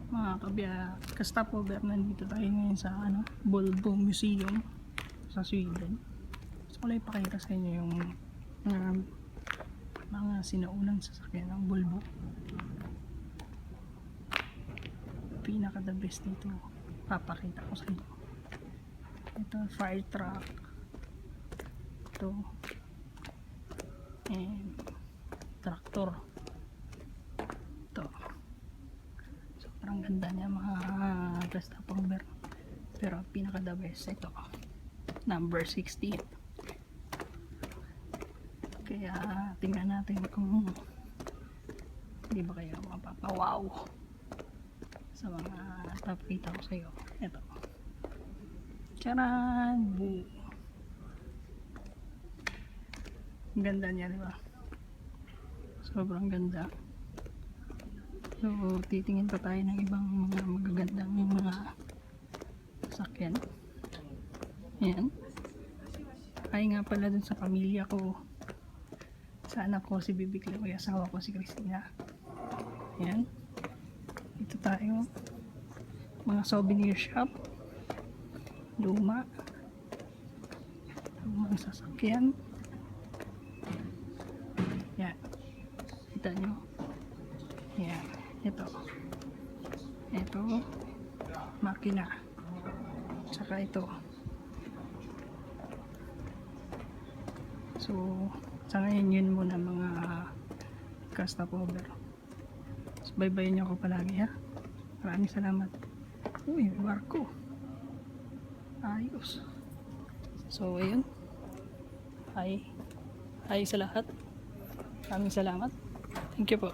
Mga ka-stopover, nandito tayo ngayon sa Volvo Museum sa Sweden. Gusto ko lang ipakita sa inyo yung mga sinaunang sasakyan ng Volvo. Pinaka the best dito, papakita ko sa inyo. Ito fire truck, ito and tractor. Ito sobrang ganda niya mga ka-stopover, pero pinaka the best ito, number 16. Kaya tingnan natin kung hindi ba kayo mapapawaw sa mga papakita ko sa iyo. Ito, charan! Ang ganda niya, di ba? Sobrang ganda. So titingin pa tayo ng ibang mga magagandang mga sasakyan. Ayan, ay nga pala dun sa pamilya ko, sa anak ko si Bibikla, yung asawa ko si Christina. Ayan, ito tayo, mga souvenir shop, lumang sasakyan. Yan, kita nyo. Yan, ito makina, saka ito. So sa ngayon yun muna mga ka-stopover. So, baybayin nyo ako palagi, ha. Maraming salamat. Uy, barko, ayos. So ayun, hi sa lahat, maraming salamat, thank you po.